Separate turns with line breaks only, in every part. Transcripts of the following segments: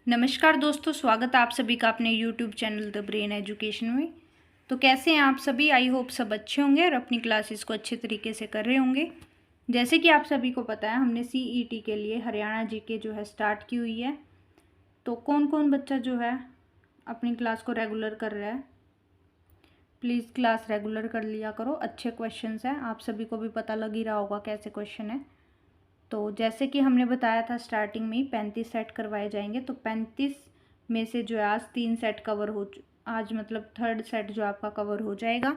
नमस्कार दोस्तों, स्वागत है आप सभी का अपने YouTube channel the brain education में। तो कैसे हैं आप सभी? आई होप सब अच्छे होंगे और अपनी क्लासेस को अच्छे तरीके से कर रहे होंगे। जैसे कि आप सभी को पता है, हमने CET के लिए हरियाणा जीके जो है स्टार्ट की हुई है। तो कौन कौन बच्चा जो है अपनी क्लास को रेगुलर कर रहा है, प्लीज़ क्लास रेगुलर कर लिया करो। अच्छे क्वेश्चन हैं, आप सभी को भी पता लग ही रहा होगा कैसे क्वेश्चन है। तो जैसे कि हमने बताया था स्टार्टिंग में ही 35 सेट करवाए जाएंगे। तो 35 में से जो है आज 3 सेट कवर आज मतलब थर्ड सेट जो आपका कवर हो जाएगा।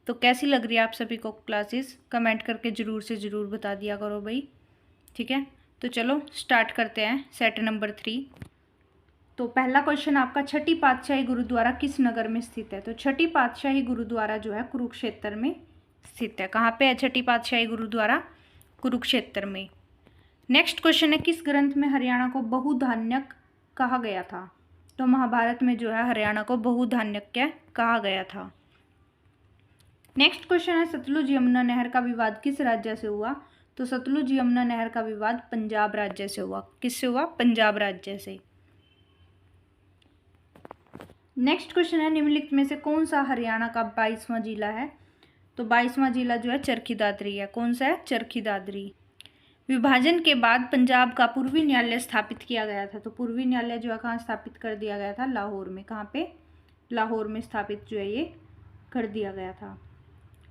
तो कैसी लग रही है आप सभी को क्लासेस? कमेंट करके ज़रूर से ज़रूर बता दिया करो भाई, ठीक है। तो चलो स्टार्ट करते हैं सेट नंबर 3। तो पहला क्वेश्चन आपका, छठी पातशाही गुरुद्वारा किस नगर में स्थित है? तो छठी पातशाही गुरुद्वारा जो है कुरुक्षेत्र में स्थित है। कहाँ पे है छठी पातशाही गुरुद्वारा? कुरुक्षेत्र में। नेक्स्ट क्वेश्चन है, किस ग्रंथ में हरियाणा को बहुधान्यक कहा गया था? तो महाभारत में जो है हरियाणा को बहुधान्यक कहा गया था। नेक्स्ट क्वेश्चन है, सतलुज यमुना नहर का विवाद किस राज्य से हुआ? तो सतलुज यमुना नहर का विवाद पंजाब राज्य से हुआ। किससे हुआ? पंजाब राज्य से। नेक्स्ट क्वेश्चन है, निम्नलिखित में से कौन सा हरियाणा का 22वां जिला है? तो 22वां जिला जो है चरखी दादरी है। कौन सा है? चरखी दादरी। विभाजन के बाद पंजाब का पूर्वी न्यायालय स्थापित किया गया था। तो पूर्वी न्यायालय जो है कहाँ स्थापित कर दिया गया था? लाहौर में। कहाँ पे? लाहौर में स्थापित जो है ये कर दिया गया था।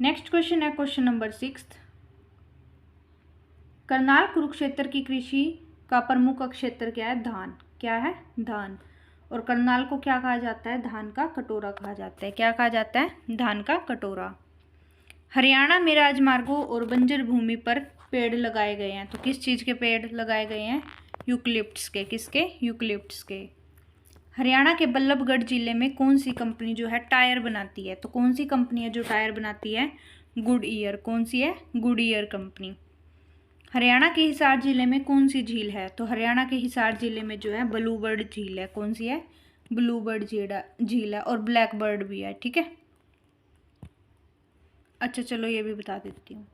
नेक्स्ट क्वेश्चन है क्वेश्चन नंबर 6। करनाल कुरुक्षेत्र की कृषि का प्रमुख क्षेत्र क्या है? धान। क्या है? धान। और करनाल को क्या कहा जाता है? धान का कटोरा कहा जाता है। क्या कहा जाता है? धान का कटोरा। हरियाणा में राजमार्गों और बंजर भूमि पर पेड़ लगाए गए हैं। तो किस चीज़ के पेड़ लगाए गए हैं? यूकलिप्टस के। किसके? यूकलिप्टस के। हरियाणा के बल्लभगढ़ जिले में कौन सी कंपनी जो है टायर बनाती है? तो कौन सी कंपनी है जो टायर बनाती है? गुडईयर। कौन सी है? Goodyear company. हरियाणा के हिसार जिले में कौन सी झील है? तो हरियाणा के हिसार जिले में जो है ब्लूबर्ड झील है। कौन सी है? ब्लूबर्ड झील है। और ब्लैक बर्ड भी है, ठीक है। अच्छा चलो ये भी बता देती हूँ।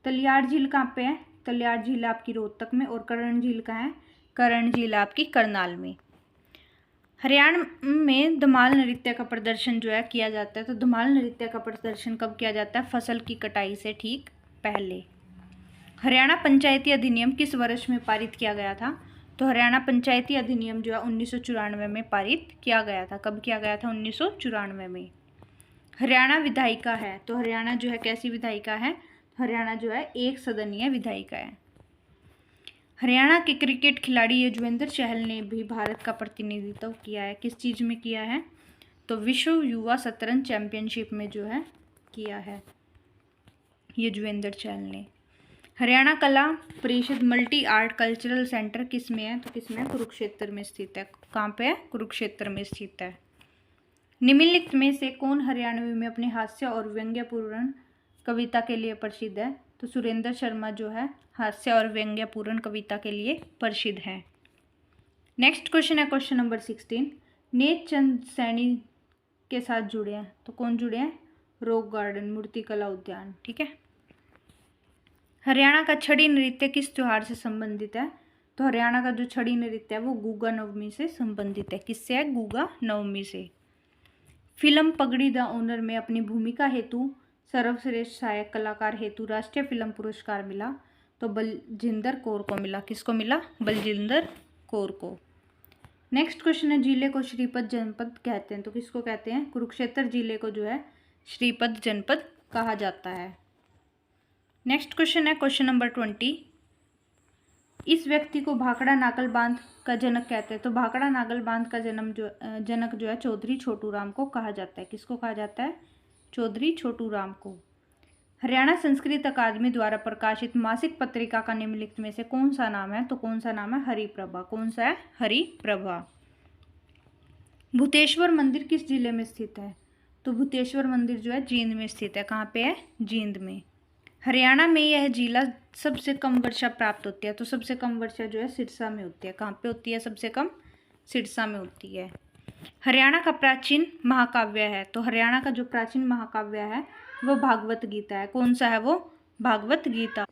तलियाड़ झील कहाँ पे है? तलियाड़ झील आपकी रोहतक में। और कर्ण झील कहाँ है? कर्ण झील आपकी करनाल में। हरियाणा में धमाल नृत्य का प्रदर्शन जो है किया जाता है। तो धमाल नृत्य का प्रदर्शन कब किया जाता है? फसल की कटाई से ठीक पहले। हरियाणा पंचायती अधिनियम किस वर्ष में पारित किया गया था? तो हरियाणा पंचायती अधिनियम जो है 1994 में पारित किया गया था। कब किया गया था? 1994 में। हरियाणा विधायिका है। तो हरियाणा जो है कैसी विधायिका है? हरियाणा जो है एक सदनीय विधायिका है। हरियाणा के क्रिकेट खिलाड़ी युजवेंद्र चहल ने भी भारत का प्रतिनिधित्व किया है। किस चीज़ में किया है? तो विश्व युवा शतरंज चैंपियनशिप में जो है किया है युजवेंद्र चहल ने। हरियाणा कला परिषद मल्टी आर्ट कल्चरल सेंटर किस में है? तो किस में? कुरुक्षेत्र में स्थित है। कहाँ पे है? कुरुक्षेत्र में स्थित है। निम्नलिखित में से कौन हरियाणवी में अपने हास्य और व्यंग्यपूर्ण कविता के लिए प्रसिद्ध है? तो सुरेंद्र शर्मा जो है हास्य और व्यंग्यपूर्ण कविता के लिए प्रसिद्ध है। नेक्स्ट क्वेश्चन है क्वेश्चन नंबर 16। नेत चंद सैनी के साथ जुड़े हैं। तो कौन जुड़े हैं? रॉक गार्डन, मूर्तिकला उद्यान, ठीक है। हरियाणा का छड़ी नृत्य किस त्योहार से संबंधित है? तो हरियाणा का जो छड़ी नृत्य है वो गुगा नवमी से संबंधित है। किससे है? गुगा नवमी से। फिल्म पगड़ी द ऑनर में अपनी भूमिका हेतु सर्वश्रेष्ठ सहायक कलाकार हेतु राष्ट्रीय फिल्म पुरस्कार मिला। तो बलजिंदर कौर को मिला। किसको मिला? बलजिंदर कौर को। नेक्स्ट क्वेश्चन है, जिले को श्रीपद जनपद कहते हैं। तो किसको कहते हैं? कुरुक्षेत्र जिले को जो है श्रीपद जनपद कहा जाता है। नेक्स्ट क्वेश्चन है क्वेश्चन नंबर 20। इस व्यक्ति को भाखड़ा नागल बांध का जनक कहते हैं। तो भाखड़ा नागल बांध का जनक जो है चौधरी छोटू राम को कहा जाता है। किसको कहा जाता है? चौधरी छोटू राम को। हरियाणा संस्कृत अकादमी द्वारा प्रकाशित मासिक पत्रिका का निम्नलिखित में से कौन सा नाम है? तो कौन सा नाम है? हरिप्रभा। कौन सा है? हरिप्रभा। भूतेश्वर मंदिर किस जिले में स्थित है? तो भूतेश्वर मंदिर जो है जींद में स्थित है। कहाँ पे है? जींद में। हरियाणा में यह जिला सबसे कम वर्षा प्राप्त होती है। तो सबसे कम वर्षा जो है सिरसा में होती है। कहाँ पे होती है सबसे कम? सिरसा में होती है। हरियाणा का प्राचीन महाकाव्य है। तो हरियाणा का जो प्राचीन महाकाव्य है वो भागवत गीता है। कौन सा है वो? भागवत गीता।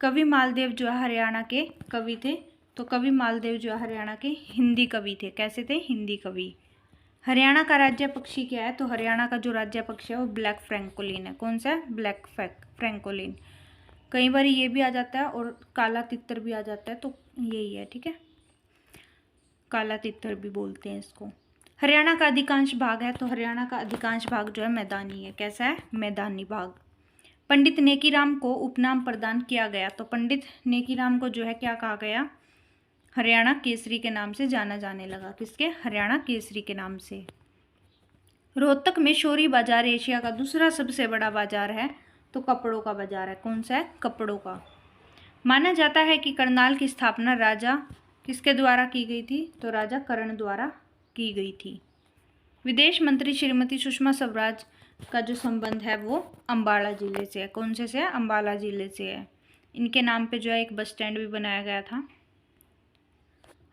कवि मालदेव जो है हरियाणा के कवि थे। तो कवि मालदेव जो है हरियाणा के हिंदी कवि थे। कैसे थे? हिंदी कवि। हरियाणा का राज्य पक्षी क्या है? तो हरियाणा का जो राज्य पक्षी है वो ब्लैक फ्रैंकोलिन है। कौन सा है? Black francolin. कई बार ये भी आ जाता है और काला तितर भी आ जाता है, तो यही है, ठीक है, काला तितर भी बोलते हैं इसको। हरियाणा का अधिकांश भाग है, तो हरियाणा का अधिकांश भाग जो है मैदानी है। कैसा है? मैदानी भाग। पंडित नेकीराम को उपनाम प्रदान किया गया, तो पंडित नेकीराम को जो है क्या कहा गया? हरियाणा केसरी के नाम से जाना जाने लगा। किसके? हरियाणा केसरी के नाम से। रोहतक में शोरी बाजार एशिया का दूसरा सबसे बड़ा बाजार है, तो कपड़ों का बाजार है। कौन सा है? कपड़ों का। माना जाता है कि करनाल की स्थापना राजा किसके द्वारा की गई थी? तो राजा कर्ण द्वारा की गई थी। विदेश मंत्री श्रीमती सुषमा स्वराज का जो संबंध है वो अंबाला जिले से है। कौन से है? अंबाला जिले से है। इनके नाम पे जो है एक बस स्टैंड भी बनाया गया था।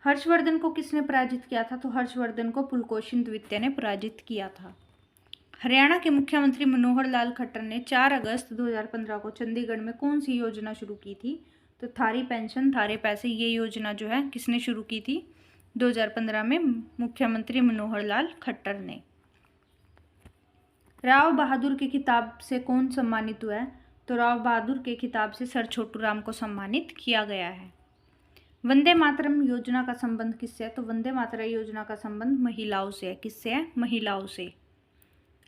हर्षवर्धन को किसने पराजित किया था? तो हर्षवर्धन को पुलकेशिन द्वितीय ने पराजित किया था। हरियाणा के मुख्यमंत्री मनोहर लाल खट्टर ने 4 अगस्त 2015 को चंडीगढ़ में कौन सी योजना शुरू की थी? तो थारी पेंशन थारे पैसे, ये योजना जो है किसने शुरू की थी? 2015 में मुख्यमंत्री मनोहर लाल खट्टर ने। राव बहादुर के खिताब से कौन सम्मानित हुआ है? तो राव बहादुर के खिताब से सर छोटू राम को सम्मानित किया गया है। वंदे मातरम योजना का संबंध किससे है? तो वंदे मातरम योजना का संबंध महिलाओं से है। किससे है? महिलाओं से।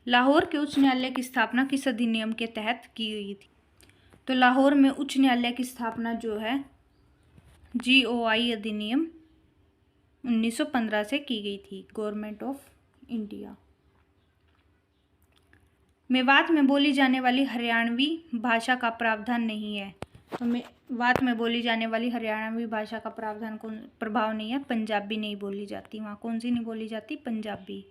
लाहौर के उच्च न्यायालय की स्थापना किस अधिनियम के तहत की गई थी? तो लाहौर में उच्च न्यायालय की स्थापना जो है GOI अधिनियम 1915 से की गई थी, गवर्नमेंट ऑफ इंडिया। मेवात में बोली जाने वाली हरियाणवी भाषा का प्रावधान नहीं है, तो मेवात में बोली जाने वाली हरियाणवी भाषा का प्रभाव नहीं है, पंजाबी नहीं बोली जाती वहाँ। कौन सी नहीं बोली जाती? पंजाबी।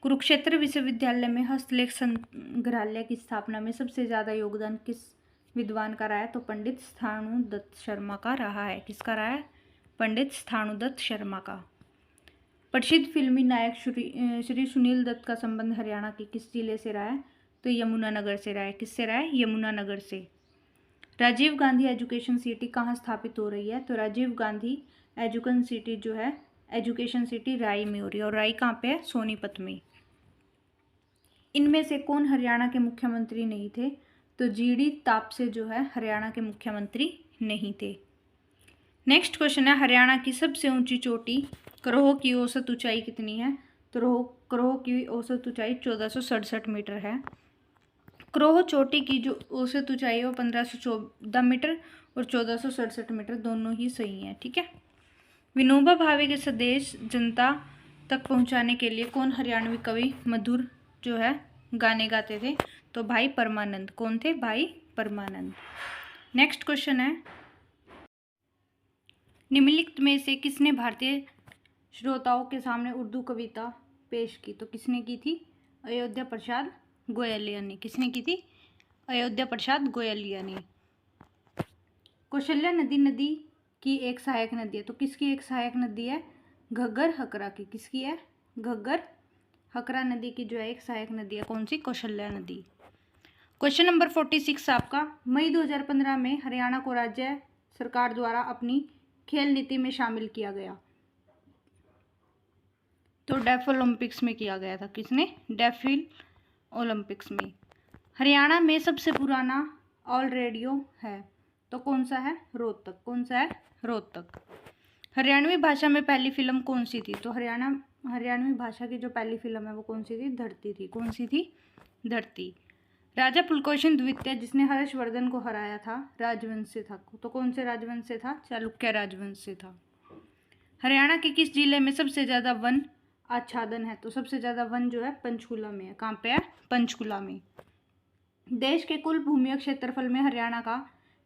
कुरुक्षेत्र विश्वविद्यालय में हस्तलेख संग्रहालय की स्थापना में सबसे ज़्यादा योगदान किस विद्वान का रहा है? तो पंडित स्थाणुदत्त शर्मा का रहा है। किसका रहा है? पंडित स्थाणुदत्त शर्मा का। प्रसिद्ध फिल्मी नायक श्री सुनील दत्त का संबंध हरियाणा के किस जिले से रहा है? तो यमुनानगर से रहा है। किससे रहा है? यमुनानगर से। राजीव गांधी एजुकेशन सिटी कहाँ स्थापित हो रही है? तो राजीव गांधी एजुकेशन सिटी जो है, एजुकेशन सिटी राई में हो रही है, और राई कहाँ पे है? सोनीपत में। इनमें से कौन हरियाणा के मुख्यमंत्री नहीं थे? तो GD तापसे जो है हरियाणा के मुख्यमंत्री नहीं थे। नेक्स्ट क्वेश्चन है, हरियाणा की सबसे ऊंची चोटी करोह की औसत ऊंचाई कितनी है? तो करोह की औसत ऊंचाई 1467 मीटर है। करोह चोटी की जो औसत ऊंचाई है वो 1514 मीटर और 1467 मीटर दोनों ही सही हैं, ठीक है। विनोबा भावे के संदेश जनता तक पहुंचाने के लिए कौन हरियाणवी कवि मधुर जो है गाने गाते थे? तो भाई परमानंद। कौन थे? भाई परमानंद। नेक्स्ट क्वेश्चन है, निम्नलिखित में से किसने भारतीय श्रोताओं के सामने उर्दू कविता पेश की? तो किसने की थी? अयोध्या प्रसाद गोयलिया ने। किसने की थी? अयोध्या प्रसाद गोयलिया ने। कौशल्या नदी की एक सहायक नदी है, तो किसकी एक सहायक नदी है? घग्गर हकरा की। किसकी है? घग्गर हकरा नदी की जो है एक सहायक नदी है। कौन सी? कौशल्या नदी। क्वेश्चन नंबर 46 आपका, मई 2015 में हरियाणा को राज्य सरकार द्वारा अपनी खेल नीति में शामिल किया गया, तो डेफ ओलंपिक्स में किया गया था। किसने? डेफिल ओलंपिक्स में। हरियाणा में सबसे पुराना ऑल रेडियो है, तो कौन सा है? रोहतक। कौन सा है? रोहतक। हरियाणवी भाषा में पहली फिल्म कौन सी थी? तो हरियाणवी भाषा की जो पहली फिल्म है वो कौन सी थी? धरती थी। कौन सी थी? धरती। राजा पुलकेशिन द्वितीय जिसने हर्षवर्धन को हराया था राजवंश से था, तो कौन से राजवंश से था? चालुक्य राजवंश से था। हरियाणा के किस जिले में सबसे ज़्यादा वन आच्छादन है? तो सबसे ज़्यादा वन जो है पंचकुला में है। कहाँ पे है? पंचकुला में। देश के कुल भूमि क्षेत्रफल में हरियाणा का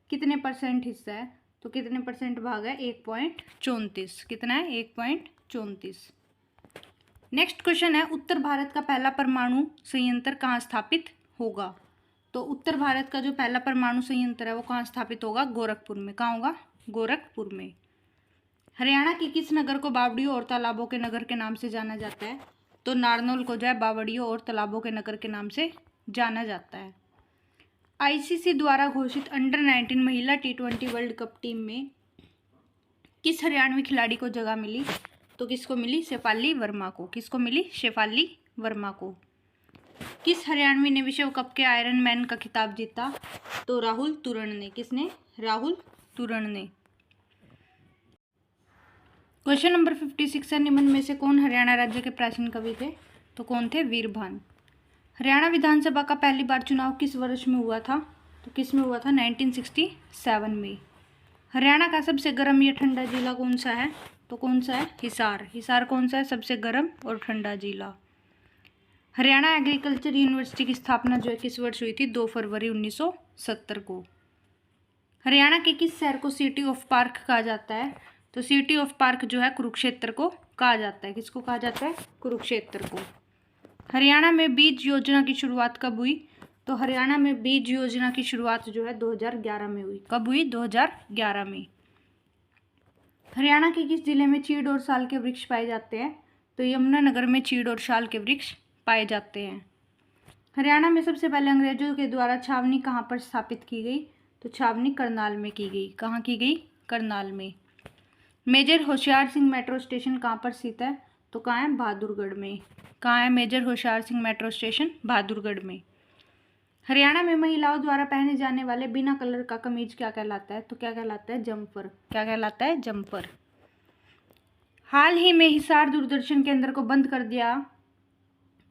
कितने % हिस्सा है? तो कितने % भाग है? 1.34। कितना है? 1.34। नेक्स्ट क्वेश्चन है, उत्तर भारत का पहला परमाणु संयंत्र कहाँ स्थापित होगा? तो उत्तर भारत का जो पहला परमाणु संयंत्र है वो कहाँ स्थापित होगा? गोरखपुर में। कहाँ होगा? गोरखपुर में। हरियाणा की किस नगर को बावड़ियों और तालाबों के नगर के नाम से जाना जाता है? तो नारनौल को जो है बावड़ियों और तालाबों के नगर के नाम से जाना जाता है। ICC द्वारा घोषित अंडर 19 महिला T20 वर्ल्ड कप टीम में किस हरियाणवी खिलाड़ी को जगह मिली? तो किसको मिली? शेफाली वर्मा को। किसको मिली? शेफाली वर्मा को। किस हरियाणवी ने विश्व कप के आयरन मैन का खिताब जीता? तो राहुल तुरण ने। किसने? राहुल तुरण ने। क्वेश्चन नंबर 56 है, निम्न में से कौन हरियाणा राज्य के प्राचीन कवि थे? तो कौन थे? वीरभान। हरियाणा विधानसभा का पहली बार चुनाव किस वर्ष में हुआ था? तो किस में हुआ था? 1967 में। हरियाणा का सबसे गर्म या ठंडा जिला कौन सा है? तो कौन सा है? हिसार। हिसार कौन सा है? सबसे गर्म और ठंडा जिला। हरियाणा एग्रीकल्चर यूनिवर्सिटी की स्थापना जो है किस वर्ष हुई थी? 2 फरवरी 1970 को। हरियाणा के किस शहर को सिटी ऑफ पार्क कहा जाता है? तो सिटी ऑफ पार्क जो है कुरुक्षेत्र को कहा जाता है। किसको कहा जाता है? कुरुक्षेत्र को। हरियाणा में बीज योजना की शुरुआत कब हुई? तो हरियाणा में बीज योजना की शुरुआत जो है 2011 में हुई। कब हुई? 2011 में। हरियाणा के किस जिले में चीड़ और साल के वृक्ष पाए जाते हैं? तो यमुनानगर में चीड़ और साल के वृक्ष पाए जाते हैं। हरियाणा में सबसे पहले अंग्रेजों के द्वारा छावनी कहाँ पर स्थापित की गई? तो छावनी करनाल में की गई। कहाँ की गई? करनाल में। Major Hoshiyar Singh metro station कहाँ पर स्थित है? तो कहाँ है? बहादुरगढ़ में। कहाँ है major Hoshiyar Singh metro station? Bahadurgarh में। हरियाणा में महिलाओं द्वारा पहने जाने वाले बिना कलर का कमीज क्या कहलाता है? तो क्या कहलाता है? जम्पर। क्या कहलाता है? जम्पर। हाल ही में हिसार दूरदर्शन केंद्र को बंद कर दिया।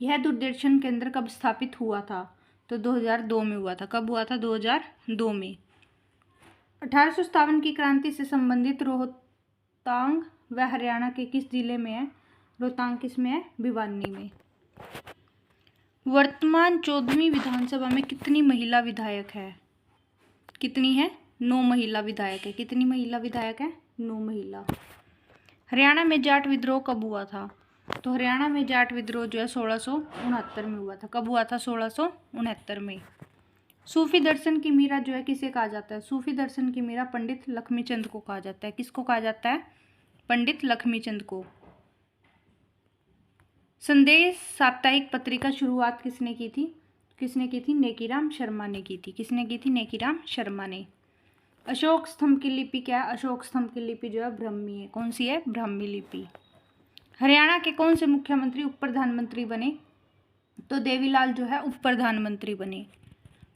यह दूरदर्शन केंद्र कब स्थापित हुआ था? तो 2002 में हुआ था। कब हुआ था? 2002 में। 1857 की क्रांति से संबंधित रोहतांग वह हरियाणा के किस जिले में है? रोहतांग किस में है? भिवानी में। वर्तमान 14वीं विधानसभा में कितनी महिला विधायक है? कितनी है? 9 महिला विधायक है। कितनी महिला विधायक है? 9 महिला। हरियाणा में जाट विद्रोह कब हुआ था? तो हरियाणा में जाट विद्रोह जो है 1669 में हुआ था। कब हुआ था? 1669 में। सूफी दर्शन की मीरा जो है किसे कहा जाता है? सूफी दर्शन की मीरा पंडित लक्ष्मीचंद को कहा जाता है। किसको कहा जाता है? पंडित लक्ष्मीचंद को। संदेश साप्ताहिक पत्रिका शुरुआत किसने की थी? किसने की थी? नेकीराम शर्मा ने की थी। किसने की थी? नेकीराम शर्मा ने। अशोक स्तंभ की लिपि क्या है? अशोक स्तंभ की लिपि जो है ब्राह्मी है। कौन सी है? ब्राह्मी लिपि। हरियाणा के कौन से मुख्यमंत्री उप प्रधानमंत्री बने? तो देवीलाल जो है उप प्रधानमंत्री बने।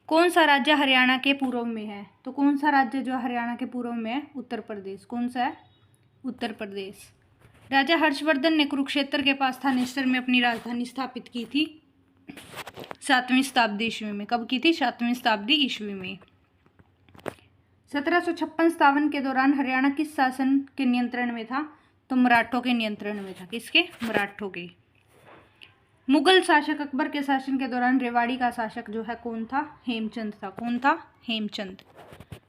कौन सा राज्य हरियाणा के पूर्व में है? तो कौन सा राज्य जो हरियाणा के पूर्व में है? उत्तर प्रदेश। कौन सा है? उत्तर प्रदेश। राजा हर्षवर्धन ने कुरुक्षेत्र के पास थानेश्वर में अपनी राजधानी स्थापित की थी 7वीं शताब्दी ईस्वी में। कब की थी? 7वीं शताब्दी ईस्वी में। 1756-57 के दौरान हरियाणा किस शासन के नियंत्रण में था? तो मराठों के नियंत्रण में था। किसके? मराठों के। मुगल शासक अकबर के शासन के दौरान रेवाड़ी का शासक जो है कौन था? हेमचंद था। कौन था? हेमचंद।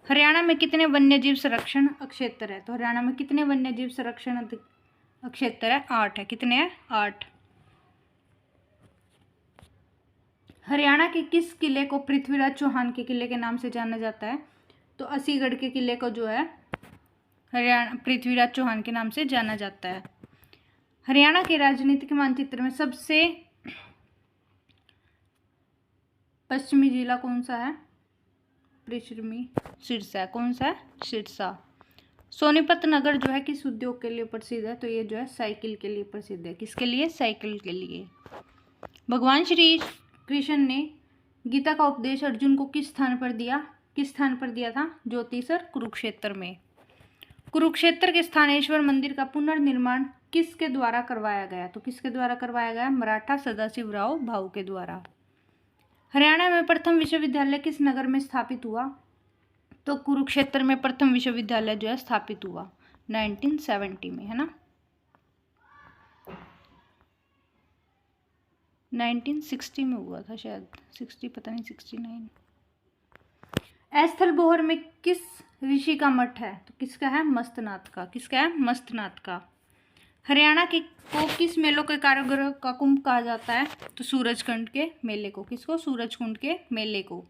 हरियाणा में कितने वन्यजीव संरक्षण क्षेत्र है? तो हरियाणा में कितने वन्यजीव संरक्षण क्षेत्र है? 8 है। कितने हैं? 8। हरियाणा के किस किले को पृथ्वीराज चौहान के किले के नाम से जाना जाता है? तो असीगढ़ के किले को जो है हरियाणा पृथ्वीराज चौहान के नाम से जाना जाता है। हरियाणा के राजनीतिक मानचित्र में सबसे पश्चिमी जिला कौन सा है? पश्चिमी सिरसा। कौन सा है? सिरसा। सोनीपत नगर जो है किस उद्योग के लिए प्रसिद्ध है? तो ये जो है साइकिल के लिए प्रसिद्ध है। किसके लिए? साइकिल के लिए। भगवान श्री कृष्ण ने गीता का उपदेश अर्जुन को किस स्थान पर दिया? किस स्थान पर दिया था? ज्योतिसर कुरुक्षेत्र में। कुरुक्षेत्र के स्थानेश्वर मंदिर का पुनर्निर्माण किसके द्वारा करवाया गया? तो किसके द्वारा करवाया गया? मराठा सदाशिवराव भाऊ के द्वारा। हरियाणा में प्रथम विश्वविद्यालय किस नगर में स्थापित हुआ? तो कुरुक्षेत्र में प्रथम विश्वविद्यालय जो है स्थापित हुआ 1970 में, है ना। 1960 में हुआ था शायद, 60 पता नहीं 69। स्थलबोहर में किस ऋषि का मठ है? तो किसका है? मस्तनाथ का। किसका है? मस्तनाथ का। हरियाणा के को किस मेलों के कारागृह का कुंभ कहा जाता है? तो सूरजकुंड के मेले को। किसको? सूरजकुंड के मेले को।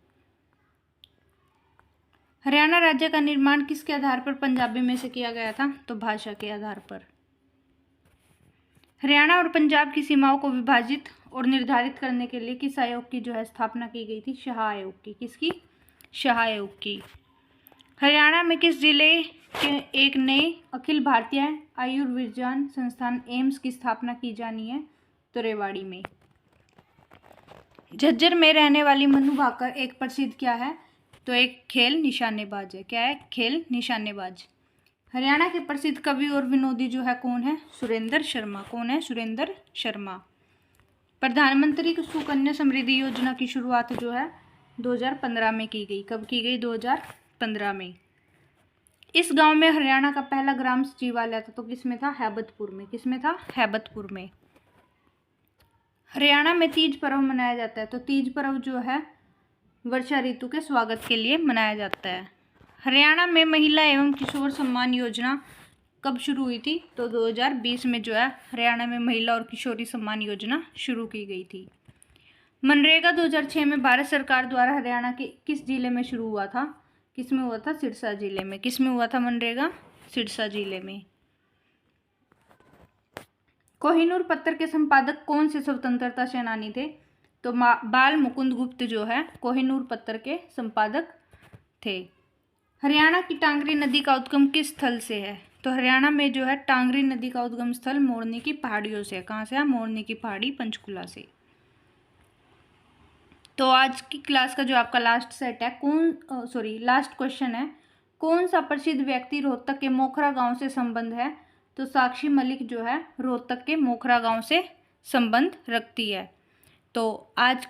हरियाणा राज्य का निर्माण किसके आधार पर पंजाबी में से किया गया था? तो भाषा के आधार पर। हरियाणा और पंजाब की सीमाओं को विभाजित और निर्धारित करने के लिए किस आयोग की जो है स्थापना की गई थी? शाह आयोग की। किसकी? शाह आयोग की। हरियाणा में किस जिले के एक नए अखिल भारतीय आयुर्विज्ञान संस्थान एम्स की स्थापना की जानी है? तो रेवाड़ी में। झज्जर में रहने वाली मनु भाकर एक प्रसिद्ध क्या है? तो एक खेल निशानेबाज है। क्या है? खेल निशानेबाज। हरियाणा के प्रसिद्ध कवि और विनोदी जो है कौन है? सुरेंद्र शर्मा। कौन है? सुरेंद्र शर्मा। प्रधानमंत्री सुकन्या समृद्धि योजना की शुरुआत जो है 2015 में की गई। कब की गई? 2015 में। इस गांव में हरियाणा का पहला ग्राम सचिवालय था, तो किसमें था? हैबतपुर में। किसमें था? हैबतपुर में। हरियाणा में तीज पर्व मनाया जाता है, तो तीज पर्व जो है वर्षा ऋतु के स्वागत के लिए मनाया जाता है। हरियाणा में महिला एवं किशोर सम्मान योजना कब शुरू हुई थी? तो 2020 में जो है हरियाणा में महिला और किशोरी सम्मान योजना शुरू की गई थी। मनरेगा 2006 में भारत सरकार द्वारा हरियाणा के किस जिले में शुरू हुआ था? किसमें हुआ था? सिरसा जिले में। किसमें हुआ था मनरेगा? सिरसा जिले में। कोहिनूर पत्र के संपादक कौन से स्वतंत्रता सेनानी थे? तो बाल मुकुंद गुप्त जो है कोहिनूर पत्र के संपादक थे। हरियाणा की टांगरी नदी का उद्गम किस स्थल से है? तो हरियाणा में जो है टांगरी नदी का उद्गम स्थल मोरनी की पहाड़ियों से है। कहाँ से है? मोरनी की पहाड़ी, पंचकुला से। तो आज की क्लास का जो आपका लास्ट सेट है लास्ट क्वेश्चन है, कौन सा प्रसिद्ध व्यक्ति रोहतक के मोखरा गांव से संबंध है? तो साक्षी मलिक जो है रोहतक के मोखरा गांव से संबंध रखती है। तो आज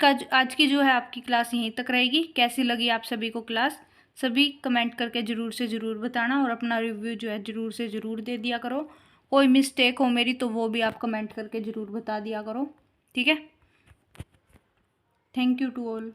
की जो है आपकी क्लास यहीं तक रहेगी। कैसी लगी आप सभी को क्लास? सभी कमेंट करके ज़रूर से ज़रूर बताना और अपना रिव्यू जो है ज़रूर से ज़रूर दे दिया करो। कोई मिस्टेक हो मेरी तो वो भी आप कमेंट करके ज़रूर बता दिया करो। ठीक है। Thank you to all.